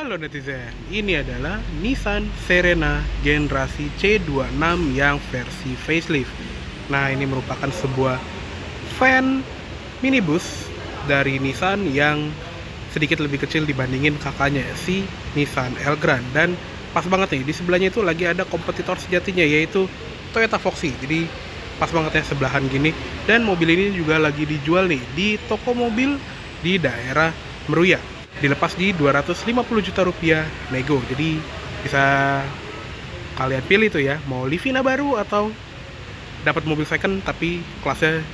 Halo netizen, ini adalah Nissan Serena generasi C26 yang versi facelift. Nah, ini merupakan sebuah van minibus dari Nissan yang sedikit lebih kecil dibandingin kakaknya, si Nissan Elgrand. Dan pas banget nih, di sebelahnya itu lagi ada kompetitor sejatinya, yaitu Toyota Foxy. Jadi pas banget ya sebelahan gini. Dan mobil ini juga lagi dijual nih di toko mobil di daerah Meruya, dilepas di 250 juta rupiah nego. Jadi bisa kalian pilih tuh ya, mau Livina baru atau dapat mobil second tapi kelasnya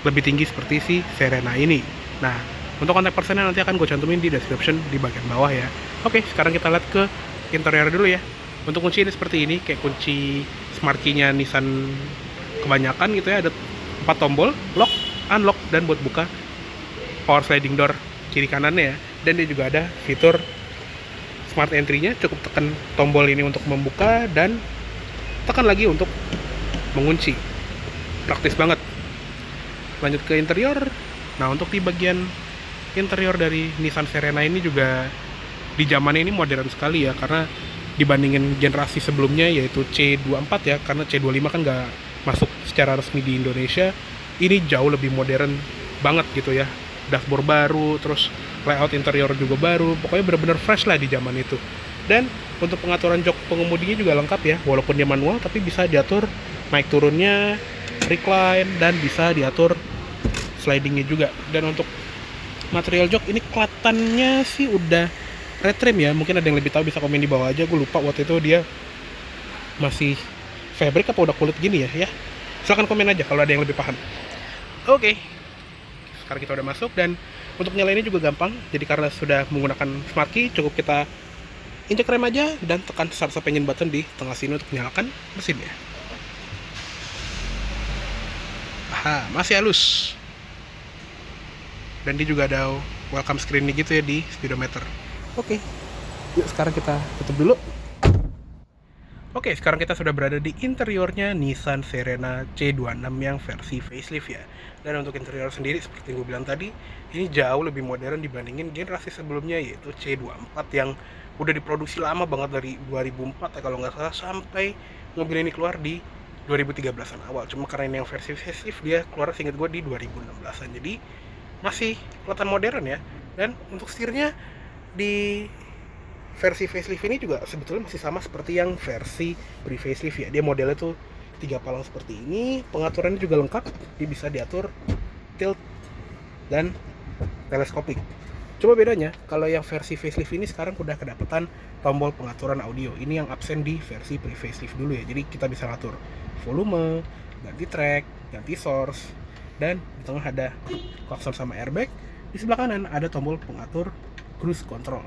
lebih tinggi seperti si Serena ini. Nah, untuk kontak personnya nanti akan gue cantumin di description di bagian bawah ya. Oke, sekarang kita lihat ke interior dulu ya. Untuk kunci ini seperti ini, kayak kunci smart key-nya Nissan kebanyakan gitu ya. Ada 4 tombol, lock, unlock, dan buat buka power sliding door kiri kanannya ya. Dan dia juga ada fitur smart entry-nya, cukup tekan tombol ini untuk membuka dan tekan lagi untuk mengunci. Praktis banget. Lanjut ke interior. Nah, untuk di bagian interior dari Nissan Serena ini juga di zaman ini modern sekali ya, karena dibandingin generasi sebelumnya yaitu C24 ya, karena C25 kan nggak masuk secara resmi di Indonesia. Ini jauh lebih modern banget gitu ya. Dashboard baru, terus layout interior juga baru, pokoknya bener-bener fresh lah di zaman itu. Dan untuk pengaturan jok pengemudinya juga lengkap ya, walaupun dia manual tapi bisa diatur naik turunnya, recline, dan bisa diatur slidingnya juga. Dan untuk material jok ini kelihatannya sih udah retrim ya, mungkin ada yang lebih tahu bisa komen di bawah aja, gue lupa waktu itu dia masih fabric apa udah kulit gini ya. Silahkan komen aja kalau ada yang lebih paham. Oke. Sekarang kita udah masuk, dan untuk nyalainnya juga gampang. Jadi karena sudah menggunakan smart key, cukup kita injek rem aja dan tekan start stop engine button di tengah sini untuk menyalakan mesinnya. Aha, masih halus. Dan dia juga ada welcome screen gitu ya di speedometer. Oke, yuk sekarang kita tutup dulu. Oke, sekarang kita sudah berada di interiornya Nissan Serena C26 yang versi facelift ya. Dan untuk interior sendiri seperti gue bilang tadi, ini jauh lebih modern dibandingin generasi sebelumnya, yaitu C24 yang udah diproduksi lama banget dari 2004 ya kalau nggak salah, sampai mobil ini keluar di 2013an awal. Cuma karena ini yang versi facelift, dia keluar seingat gue di 2016an. Jadi masih kelihatan modern ya. Dan untuk setirnya di versi facelift ini juga sebetulnya masih sama seperti yang versi pre-facelift ya. Dia modelnya tuh 3 palang seperti ini, pengaturannya juga lengkap, dia bisa diatur tilt dan teleskopik. Cuma bedanya, kalau yang versi facelift ini sekarang udah kedapetan tombol pengaturan audio. Ini yang absen di versi pre-facelift dulu ya. Jadi kita bisa ngatur volume, ganti track, ganti source, dan di tengah ada klakson sama airbag. Di sebelah kanan ada tombol pengatur cruise control.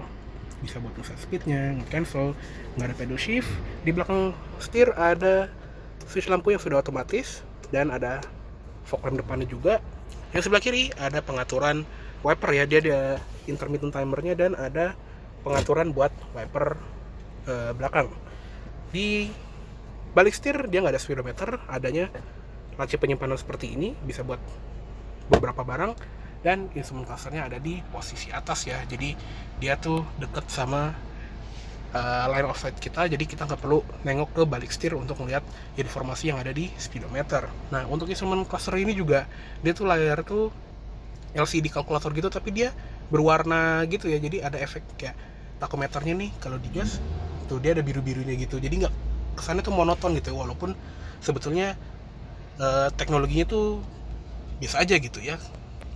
Bisa buat ngeset speednya, nge-cancel, nggak ada pedal shift. Di belakang setir ada switch lampu yang sudah otomatis, dan ada fog lamp depannya juga. Yang sebelah kiri ada pengaturan wiper ya, dia ada intermittent timernya, dan ada pengaturan buat wiper belakang. Di balik setir dia nggak ada speedometer, adanya laci penyimpanan seperti ini, bisa buat beberapa barang. Dan instrument clusternya ada di posisi atas ya, jadi dia tuh deket sama line of sight kita, jadi kita nggak perlu nengok ke balik setir untuk melihat informasi yang ada di speedometer. Nah, untuk instrument cluster ini juga dia tuh layar tuh LCD kalkulator gitu, tapi dia berwarna gitu ya, jadi ada efek kayak tachometernya nih kalau digas tuh dia ada biru-birunya gitu, jadi nggak kesannya tuh monoton gitu, walaupun sebetulnya teknologinya tuh biasa aja gitu ya,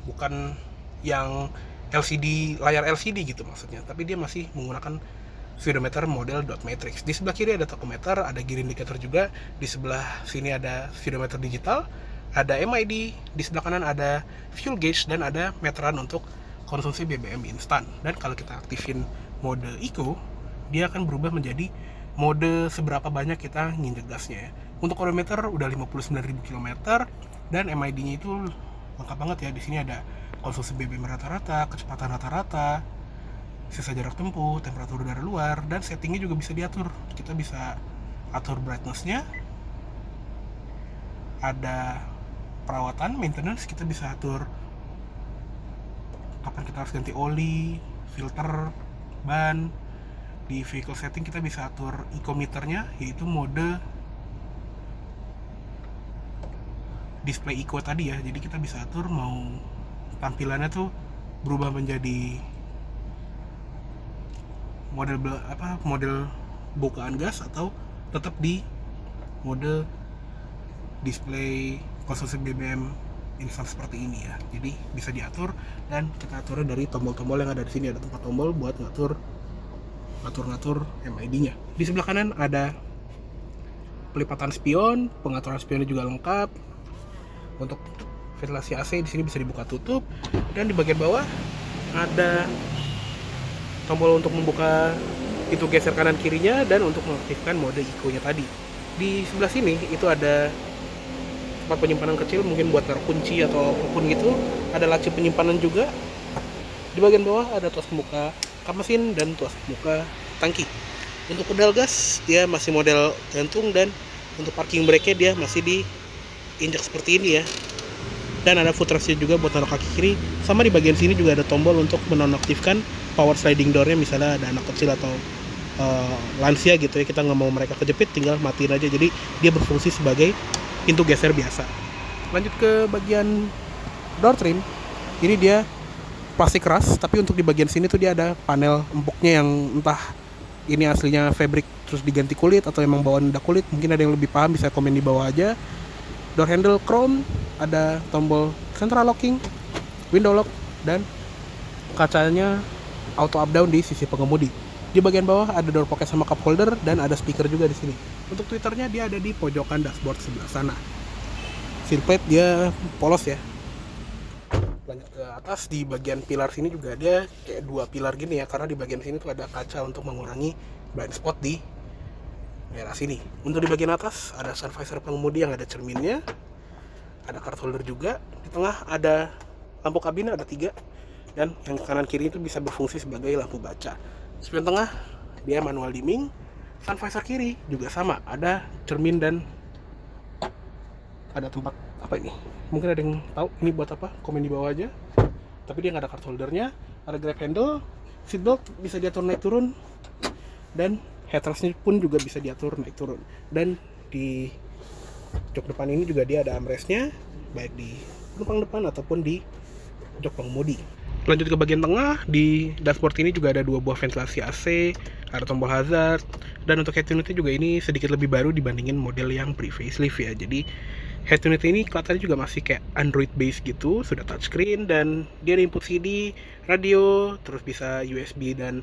bukan yang LCD, layar LCD gitu maksudnya, tapi dia masih menggunakan speedometer model dot matrix. Di sebelah kiri ada tachometer, ada gear indicator juga. Di sebelah sini ada speedometer digital, ada MID. Di sebelah kanan ada fuel gauge, dan ada meteran untuk konsumsi BBM instan. Dan kalau kita aktifin mode Eco, dia akan berubah menjadi mode seberapa banyak kita nginjek gasnya ya. Untuk odometer udah 59.000 km, dan MID-nya itu lengkap banget ya. Di sini ada konsumsi BBM rata-rata, kecepatan rata-rata, sisa jarak tempuh, temperatur udara luar, dan settingnya juga bisa diatur. Kita bisa atur brightness-nya, ada perawatan, maintenance, kita bisa atur kapan kita harus ganti oli, filter, ban, Di vehicle setting kita bisa atur eco meternya, yaitu mode display eco tadi ya. Jadi kita bisa atur mau tampilannya tuh berubah menjadi model bukaan gas atau tetap di mode display konsumsi BBM instan seperti ini ya. Jadi bisa diatur, dan kita aturnya dari tombol-tombol yang ada di sini. Ada tempat tombol buat ngatur MID-nya. Di sebelah kanan ada pelipatan spion, pengaturan spionnya juga lengkap. Untuk ventilasi AC di sini bisa dibuka tutup, dan di bagian bawah ada tombol untuk membuka pintu geser kanan kirinya dan untuk mengaktifkan mode eco-nya tadi. Di sebelah sini itu ada tempat penyimpanan kecil, mungkin buat taruh kunci atau apapun gitu. Ada laci penyimpanan juga. Di bagian bawah ada tuas pembuka kap mesin dan tuas pembuka tangki. Untuk pedal gas dia masih model gantung, dan untuk parking brake-nya dia masih diinjak seperti ini ya. Dan ada footrest juga buat taruh kaki kiri. Sama di bagian sini juga ada tombol untuk menonaktifkan power sliding door-nya, misalnya ada anak kecil atau lansia gitu ya, kita nggak mau mereka kejepit, tinggal matiin aja. Jadi dia berfungsi sebagai pintu geser biasa. Lanjut ke bagian door trim. Ini dia plastik keras, tapi untuk di bagian sini tuh dia ada panel empuknya yang entah ini aslinya fabric terus diganti kulit atau emang bawaan udah kulit. Mungkin ada yang lebih paham, bisa komen di bawah aja. Door handle chrome, ada tombol central locking, window lock, dan kacanya auto up down di sisi pengemudi. Di bagian bawah ada door pocket sama cup holder, dan ada speaker juga di sini. Untuk tweeternya dia ada di pojokan dashboard sebelah sana. Seal plate dia polos ya. Lanjut ke atas, di bagian pilar sini juga ada kayak dua pilar gini ya, karena di bagian sini tuh ada kaca untuk mengurangi blind spot di daerah sini. Untuk di bagian atas ada sun visor pengemudi yang ada cerminnya, ada card holder juga. Di tengah ada lampu kabin, ada 3, dan yang kanan kiri itu bisa berfungsi sebagai lampu baca. Spion tengah dia manual dimming. Sun visor kiri juga sama, ada cermin dan ada tempat apa ini? Mungkin ada yang tahu ini buat apa? Komen di bawah aja. Tapi dia nggak ada card holdernya. Ada grab handle, seatbelt bisa diatur naik turun, dan headrestnya pun juga bisa diatur naik turun. Dan di jok depan ini juga dia ada armrestnya, baik di penumpang depan ataupun di jok pengemudi. Lanjut ke bagian tengah, di dashboard ini juga ada 2 buah ventilasi AC, ada tombol hazard, dan untuk head unitnya juga ini sedikit lebih baru dibandingin model yang pre-facelift ya. Jadi head unit ini kelihatannya juga masih kayak Android base gitu, sudah touchscreen, dan dia ada input CD, radio, terus bisa USB, dan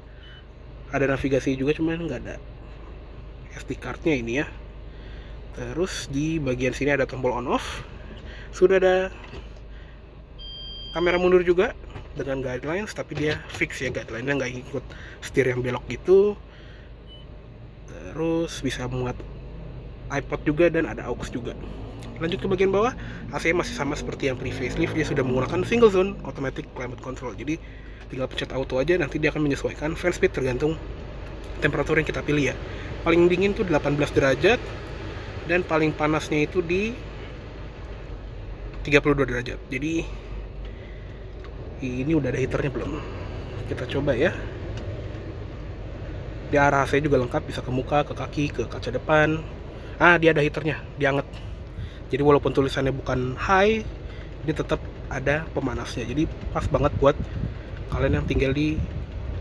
ada navigasi juga, cuman nggak ada SD card-nya ini ya. Terus di bagian sini ada tombol on off, sudah ada kamera mundur juga dengan guidelines, tapi dia fix ya guideline-nya, nggak ikut setir yang belok gitu. Terus bisa muat iPod juga, dan ada aux juga. Lanjut ke bagian bawah, AC masih sama seperti yang pre-facelift, dia sudah menggunakan single zone automatic climate control. Jadi tinggal pencet auto aja, nanti dia akan menyesuaikan fan speed tergantung temperatur yang kita pilih ya. Paling dingin tuh 18 derajat, dan paling panasnya itu di 32 derajat. Jadi ini udah ada heaternya belum? Kita coba ya. Di arah AC juga lengkap, bisa ke muka, ke kaki, ke kaca depan. Dia ada heaternya, dia anget. Jadi walaupun tulisannya bukan high, dia tetap ada pemanasnya. Jadi pas banget buat kalian yang tinggal di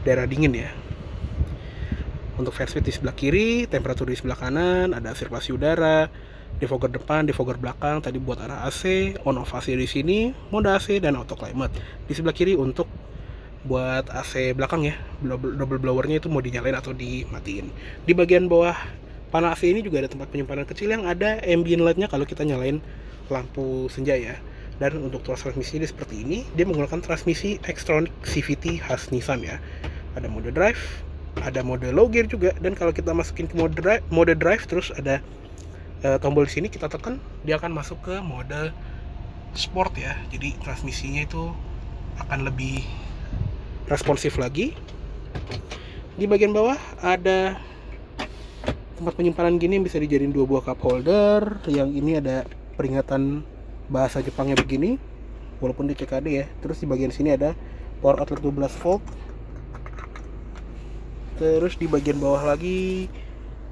daerah dingin ya. Untuk fan speed di sebelah kiri, temperatur di sebelah kanan, ada sirkulasi udara, defogger depan, defogger belakang, tadi buat arah AC, on off AC di sini, mode AC, dan auto climate. Di sebelah kiri untuk buat AC belakang ya, double blowernya itu mau dinyalain atau dimatiin. Di bagian bawah panel AC ini juga ada tempat penyimpanan kecil yang ada ambient light-nya kalau kita nyalain lampu senja ya. Dan untuk tuas transmisi dia seperti ini, dia menggunakan transmisi Xtronic CVT khas Nissan ya. Ada mode drive, ada mode low gear juga, dan kalau kita masukin ke mode drive terus ada tombol di sini kita tekan, dia akan masuk ke mode sport ya. Jadi transmisinya itu akan lebih responsif lagi. Di bagian bawah ada tempat penyimpanan gini, bisa dijadiin 2 buah cup holder. Yang ini ada peringatan bahasa Jepangnya begini, walaupun di CKD ya. Terus di bagian sini ada power outlet 12 volt. Terus di bagian bawah lagi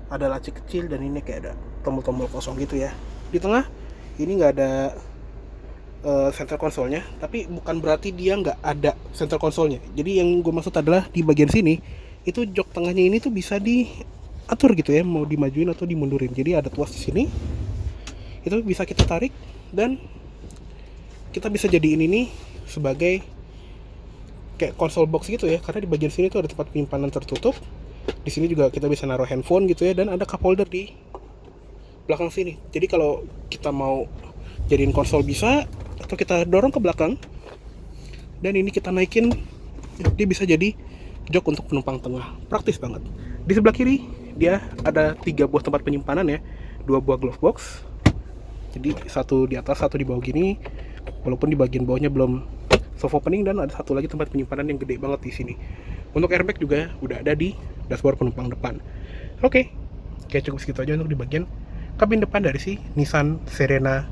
ada laci kecil, dan ini kayak ada tombol-tombol kosong gitu ya. Di tengah ini nggak ada center konsolnya, tapi bukan berarti dia nggak ada center konsolnya. Jadi yang gue maksud adalah di bagian sini itu jok tengahnya ini tuh bisa diatur gitu ya, mau dimajuin atau dimundurin. Jadi ada tuas di sini, itu bisa kita tarik dan kita bisa jadiin ini sebagai kayak konsol box gitu ya, karena di bagian sini tuh ada tempat penyimpanan tertutup. Di sini juga kita bisa naruh handphone gitu ya, dan ada cup holder di belakang sini. Jadi kalau kita mau jadiin konsol bisa, atau kita dorong ke belakang dan ini kita naikin, dia bisa jadi jok untuk penumpang tengah. Praktis banget. Di sebelah kiri dia ada 3 buah tempat penyimpanan ya, 2 buah glove box. Jadi satu di atas, satu di bawah gini. Walaupun di bagian bawahnya belum soft opening, dan ada satu lagi tempat penyimpanan yang gede banget di sini. Untuk airbag juga udah ada di dashboard penumpang depan. Oke, kayak cukup segitu aja untuk di bagian kabin depan dari si Nissan Serena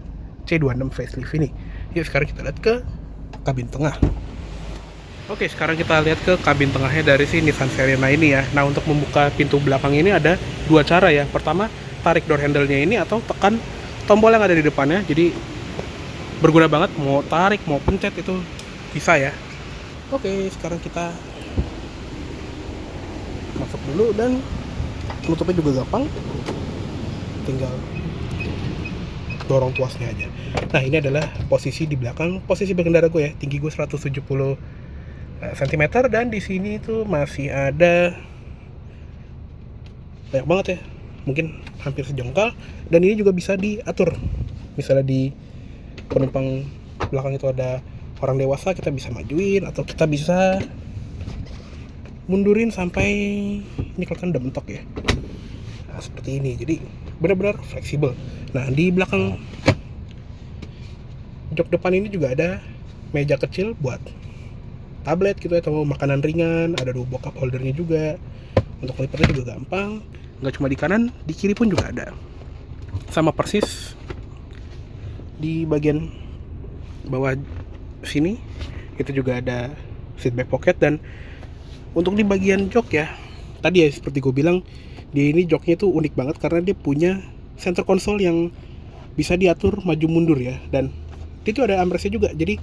C26 facelift ini. Yuk sekarang kita lihat ke kabin tengah. Oke, sekarang kita lihat ke kabin tengahnya dari si Nissan Serena ini ya. Nah, untuk membuka pintu belakang ini ada 2 cara ya. Pertama, tarik door handle-nya ini atau tekan tombol yang ada di depannya. Jadi berguna banget, mau tarik mau pencet itu bisa ya. Oke, sekarang kita masuk dulu dan penutupnya juga gampang, tinggal dorong tuasnya aja. Nah, ini adalah posisi di belakang, posisi berkendara gue ya. Tinggi gue 170 cm, dan di sini tuh masih ada banyak banget ya, mungkin hampir sejengkal. Dan ini juga bisa diatur, misalnya di penumpang belakang itu ada orang dewasa, kita bisa majuin atau kita bisa mundurin sampai ini kelihatan udah mentok ya. Nah, seperti ini. Jadi benar-benar fleksibel. Nah, di belakang jok depan ini juga ada meja kecil buat tablet gitu ya, atau makanan ringan. Ada 2 buah cup holdernya juga. Untuk lipatnya juga gampang. Nggak cuma di kanan, di kiri pun juga ada. Sama persis di bagian bawah sini itu juga ada seat back pocket. Dan untuk di bagian jok ya, tadi ya seperti gue bilang, dia ini joknya tuh unik banget karena dia punya center console yang bisa diatur maju mundur ya, dan itu ada armrestnya juga. Jadi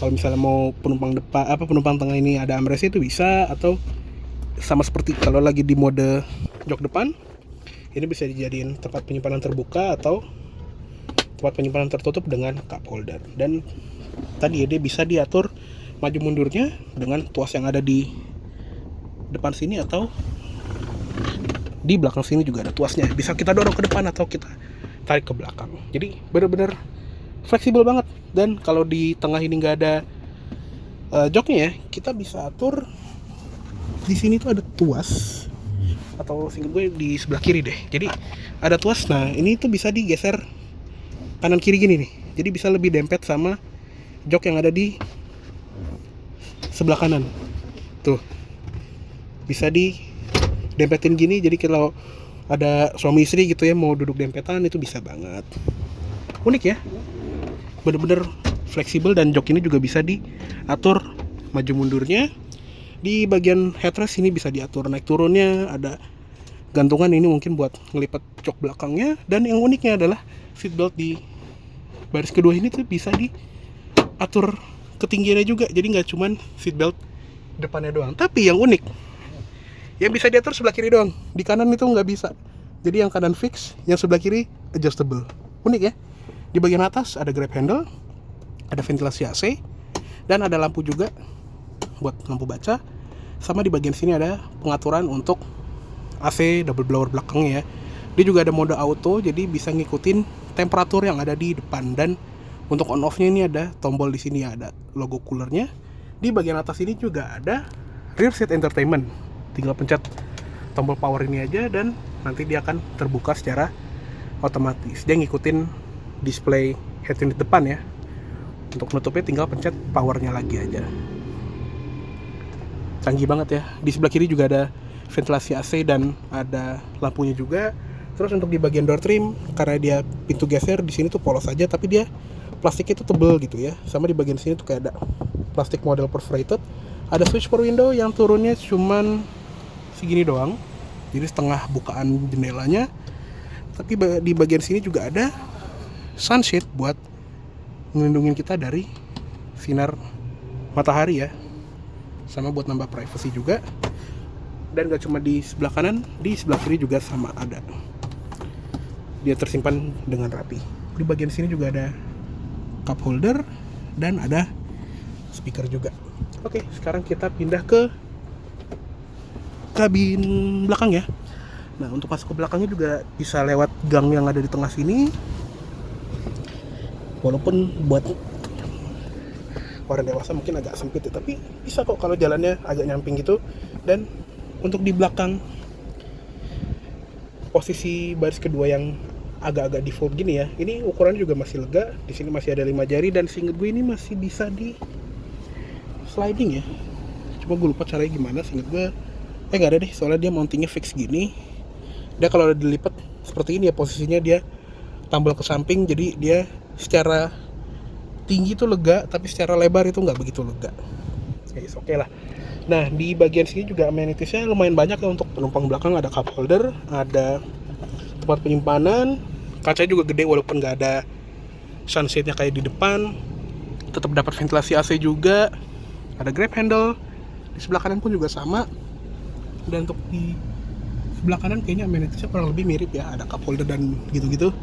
kalau misalnya mau penumpang depan penumpang tengah ini ada armrestnya itu bisa, atau sama seperti kalau lagi di mode jok depan, ini bisa dijadiin tempat penyimpanan terbuka atau tempat penyimpanan tertutup dengan cup holder. Dan tadi ya, dia bisa diatur maju mundurnya dengan tuas yang ada di depan sini, atau di belakang sini juga ada tuasnya. Bisa kita dorong ke depan atau kita tarik ke belakang. Jadi benar-benar fleksibel banget. Dan kalau di tengah ini nggak ada joknya ya, kita bisa atur. Di sini tuh ada tuas, atau singkat gue di sebelah kiri deh. Jadi ada tuas. Nah, ini tuh bisa digeser kanan kiri gini nih. Jadi bisa lebih dempet sama jok yang ada di sebelah kanan. Tuh. Bisa dempetin gini. Jadi kalau ada suami istri gitu ya, mau duduk dempetan, itu bisa banget. Unik ya, bener-bener fleksibel. Dan jok ini juga bisa diatur maju mundurnya. Di bagian headrest ini bisa diatur naik turunnya. Ada gantungan ini mungkin buat ngelipat jok belakangnya. Dan yang uniknya adalah seatbelt di baris kedua ini tuh bisa diatur ketinggiannya juga. Jadi nggak cuman seatbelt depannya doang, tapi yang unik, yang bisa diatur sebelah kiri doang. Di kanan itu nggak bisa. Jadi yang kanan fix, yang sebelah kiri adjustable. Unik ya. Di bagian atas ada grab handle, ada ventilasi AC, dan ada lampu juga buat lampu baca. Sama di bagian sini ada pengaturan untuk AC double blower belakangnya ya. Dia juga ada mode auto, jadi bisa ngikutin temperatur yang ada di depan. Dan untuk on off-nya ini ada tombol di sini, ada logo coolernya. Di bagian atas ini juga ada rear seat entertainment. Tinggal pencet tombol power ini aja dan nanti dia akan terbuka secara otomatis. Dia ngikutin display head unit depan ya. Untuk nutupnya tinggal pencet powernya lagi aja. Canggih banget ya. Di sebelah kiri juga ada ventilasi AC dan ada lampunya juga. Terus untuk di bagian door trim, karena dia pintu geser, di sini tuh polos aja, tapi dia plastiknya tuh tebel gitu ya. Sama di bagian sini tuh kayak ada plastik model perforated. Ada switch power window yang turunnya cuman segini doang, jadi setengah bukaan jendelanya. Tapi di bagian sini juga ada sunshade buat melindungi kita dari sinar matahari ya, sama buat nambah privacy juga. Dan gak cuma di sebelah kanan, di sebelah kiri juga sama ada. Dia tersimpan dengan rapi. Di bagian sini juga ada cup holder dan ada speaker juga. Oke, sekarang kita pindah ke kabin belakang ya. Nah, untuk masuk ke belakangnya juga bisa lewat gang yang ada di tengah sini. Walaupun buat orang dewasa mungkin agak sempit ya, tapi bisa kok kalau jalannya agak nyamping gitu. Dan untuk di belakang posisi baris kedua yang agak-agak default gini ya, ini ukurannya juga masih lega. Di sini masih ada 5 jari dan seinget gue ini masih bisa di sliding ya. Cuma gue lupa caranya gimana, seinget gue nggak ada deh, soalnya dia mountingnya fix gini. Dia kalau dilipat seperti ini ya posisinya, dia tambal ke samping, jadi dia secara tinggi tuh lega, tapi secara lebar itu nggak begitu lega. Oke lah. Nah, di bagian sini juga amenitiesnya lumayan banyak ya. Untuk penumpang belakang ada cup holder, ada tempat penyimpanan, kacanya juga gede walaupun nggak ada sunshade-nya kayak di depan. Tetap dapat ventilasi AC juga, ada grab handle. Di sebelah kanan pun juga sama. Dan untuk di sebelah kanan kayaknya amenitiesnya kurang lebih mirip ya, ada cup holder dan gitu-gitu.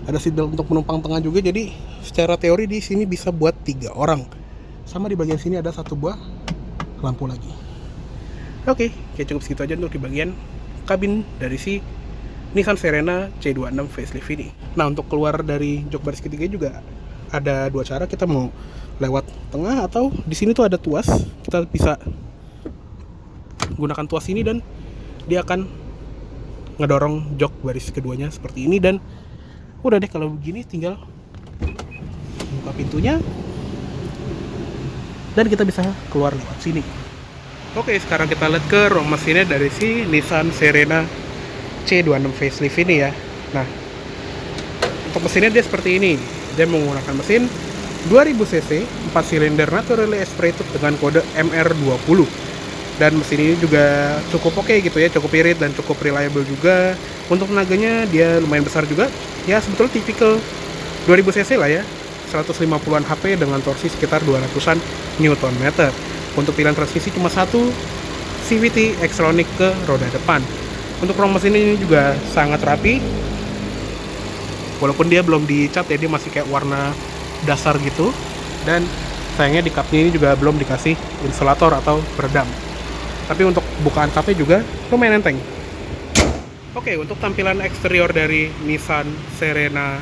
Ada seatbelt untuk penumpang tengah juga, jadi secara teori di sini bisa buat 3 orang. Sama di bagian sini ada 1 buah lampu lagi. Oke, cukup segitu aja untuk di bagian kabin dari si Nissan Serena C26 facelift ini. Nah, untuk keluar dari jok baris ketiga juga ada 2 cara. Kita mau lewat tengah atau di sini tuh ada tuas. Kita bisa gunakan tuas ini dan dia akan ngedorong jok baris keduanya seperti ini. Dan udah deh, kalau begini tinggal buka pintunya dan kita bisa keluar lewat sini. Oke, sekarang kita lihat ke ruang mesinnya dari si Nissan Serena C26 facelift ini ya. Nah, untuk mesinnya dia seperti ini. Dia menggunakan mesin 2000 cc 4 silinder naturally aspirated dengan kode MR20. Dan mesin ini juga cukup oke gitu ya, cukup irit dan cukup reliable juga. Untuk tenaganya dia lumayan besar juga. Ya sebetulnya tipikal 2000 cc lah ya, 150-an HP dengan torsi sekitar 200-an Nm. Untuk pilihan transmisi cuma 1 CVT Xtronic ke roda depan. Untuk ruang mesin ini juga sangat rapi, walaupun dia belum dicat ya, dia masih kayak warna dasar gitu. Dan sayangnya di cupnya ini juga belum dikasih insulator atau peredam. Tapi untuk bukaan cupnya juga lumayan enteng. Oke, untuk tampilan eksterior dari Nissan Serena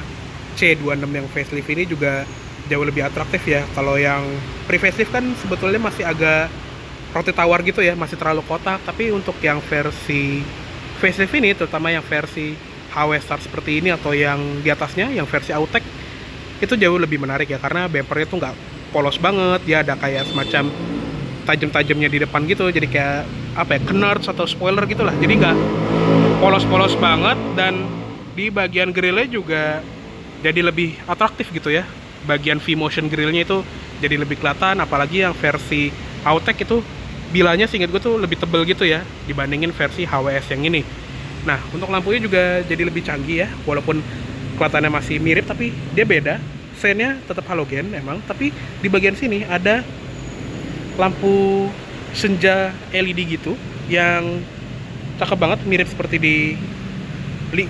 C26 yang facelift ini juga jauh lebih atraktif ya. Kalau yang pre-facelift kan sebetulnya masih agak roti tawar gitu ya, masih terlalu kotak. Tapi untuk yang versi facelift ini, terutama yang versi HW Start seperti ini atau yang di atasnya, yang versi Autek, itu jauh lebih menarik ya, karena bumpernya tuh nggak polos banget. Dia ada kayak semacam tajam-tajamnya di depan gitu, jadi kayak apa ya, canards atau spoiler gitulah. Jadi nggak polos-polos banget. Dan di bagian grillnya juga jadi lebih atraktif gitu ya. Bagian V-motion grillnya itu jadi lebih kelihatan, apalagi yang versi Autek itu bilanya seingat gue tuh lebih tebel gitu ya dibandingin versi HWS yang ini. Nah, untuk lampunya juga jadi lebih canggih ya, walaupun kelihatannya masih mirip tapi dia beda. Sennya tetap halogen emang, tapi di bagian sini ada lampu senja LED gitu yang cakep banget, mirip seperti di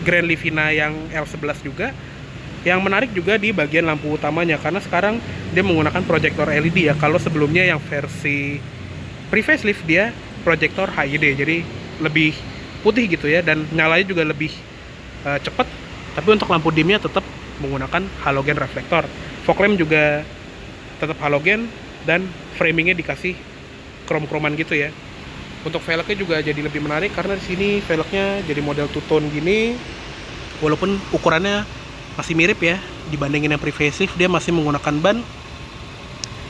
Grand Livina yang L11 juga. Yang menarik juga di bagian lampu utamanya, karena sekarang dia menggunakan proyektor LED ya. Kalau sebelumnya yang versi pre-facelift dia proyektor HID, jadi lebih putih gitu ya, dan nyalanya juga lebih cepat. Tapi untuk lampu dimnya tetap menggunakan halogen reflektor. Fog lamp juga tetap halogen dan framingnya dikasih krom-kroman gitu ya. Untuk velgnya juga jadi lebih menarik karena di sini velgnya jadi model two-tone gini, walaupun ukurannya masih mirip ya dibandingin yang pre-facelift. Dia masih menggunakan ban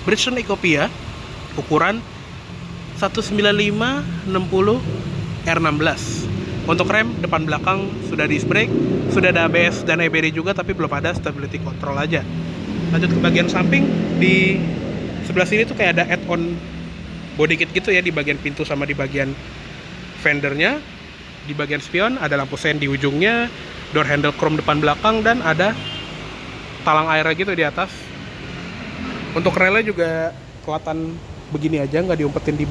Bridgestone Ecopia ukuran 195/60 R16. Untuk rem depan belakang sudah disc brake, sudah ada ABS dan EBD juga, tapi belum ada stability control aja. Lanjut ke bagian samping, di sebelah sini tuh kayak ada add-on body kit gitu ya, di bagian pintu sama di bagian fendernya. Di bagian spion ada lampu sen di ujungnya, door handle chrome depan belakang, dan ada talang airnya gitu di atas. Untuk relnya juga kelihatan begini aja, nggak diumpetin di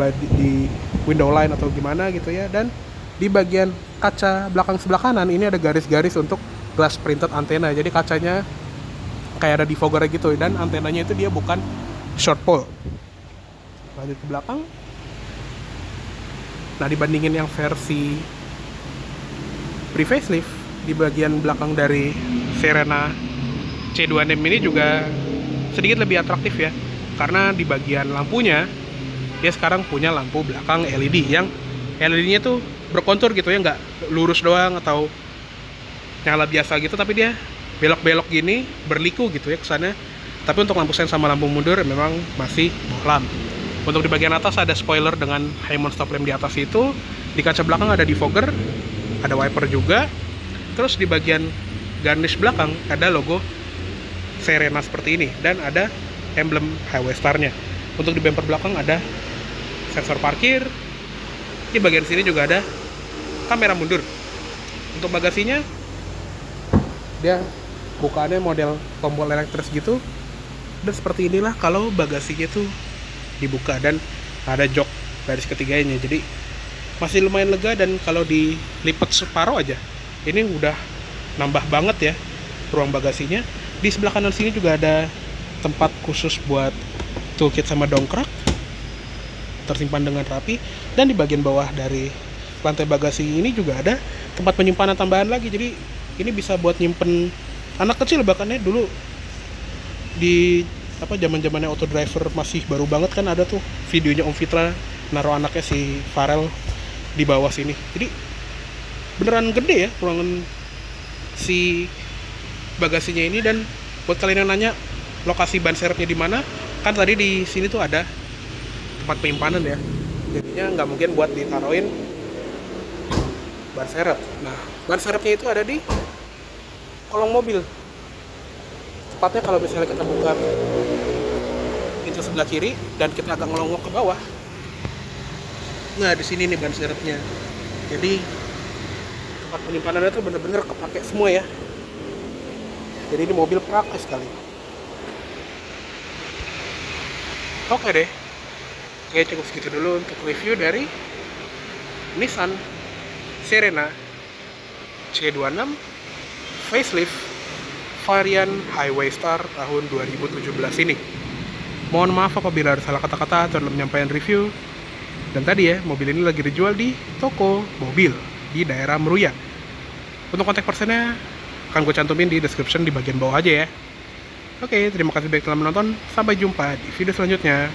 window line atau gimana gitu ya. Dan di bagian kaca belakang sebelah kanan ini ada garis-garis untuk glass printed antena. Jadi kacanya kayak ada defogger gitu, dan antenanya itu dia bukan short pole. Lanjut ke belakang. Nah, dibandingin yang versi pre-facelift, di bagian belakang dari Serena C26 ini juga sedikit lebih atraktif ya, karena di bagian lampunya dia sekarang punya lampu belakang LED yang LED-nya tuh berkontur gitu ya, nggak lurus doang atau nyala biasa gitu, tapi dia belok-belok gini, berliku gitu ya ke sana. Tapi untuk lampu sen sama lampu mundur memang masih bohlam. Untuk di bagian atas ada spoiler dengan high mount stop lamp di atas itu. Di kaca belakang ada defogger, ada wiper juga. Terus di bagian garnish belakang ada logo Serena seperti ini, dan ada emblem Highway Star-nya. Untuk di bumper belakang ada sensor parkir. Di bagian sini juga ada kamera mundur. Untuk bagasinya, dia bukaannya model tombol elektris gitu. Dan seperti inilah kalau bagasinya tuh dibuka, dan ada jok baris ketiganya. Jadi masih lumayan lega, dan kalau dilipat separuh aja, ini udah nambah banget ya ruang bagasinya. Di sebelah kanan sini juga ada tempat khusus buat toolkit sama dongkrak, tersimpan dengan rapi. Dan di bagian bawah dari lantai bagasi ini juga ada tempat penyimpanan tambahan lagi. Jadi ini bisa buat nyimpen anak kecil. Bahkan dulu di zaman-zamannya auto driver masih baru banget kan, ada tuh videonya Om Fitra naruh anaknya si Farel di bawah sini. Jadi beneran gede ya ruangan si bagasinya ini. Dan buat kalian yang nanya lokasi ban serepnya di mana, kan tadi di sini tuh ada tempat penyimpanan ya, jadinya nggak mungkin buat ditaruhin ban serep. Nah, ban serepnya itu ada di kolong mobil. Tepatnya kalau misalnya kita buka pintu sebelah kiri dan kita agak ngelongok ke bawah, nah di sini nih ban serepnya. Jadi tempat penyimpanannya tuh bener-bener kepake semua ya. Jadi ini mobil praktis sekali. Oke deh, oke, cukup segitu dulu untuk review dari Nissan Serena C26 facelift varian Highway Star tahun 2017 ini. Mohon maaf apabila ada salah kata-kata atau dalam penyampaian review. Dan tadi ya, mobil ini lagi dijual di toko mobil di daerah Meruya. Untuk kontak personnya akan gue cantumin di description di bagian bawah aja ya. Oke, terima kasih banyak telah menonton. Sampai jumpa di video selanjutnya.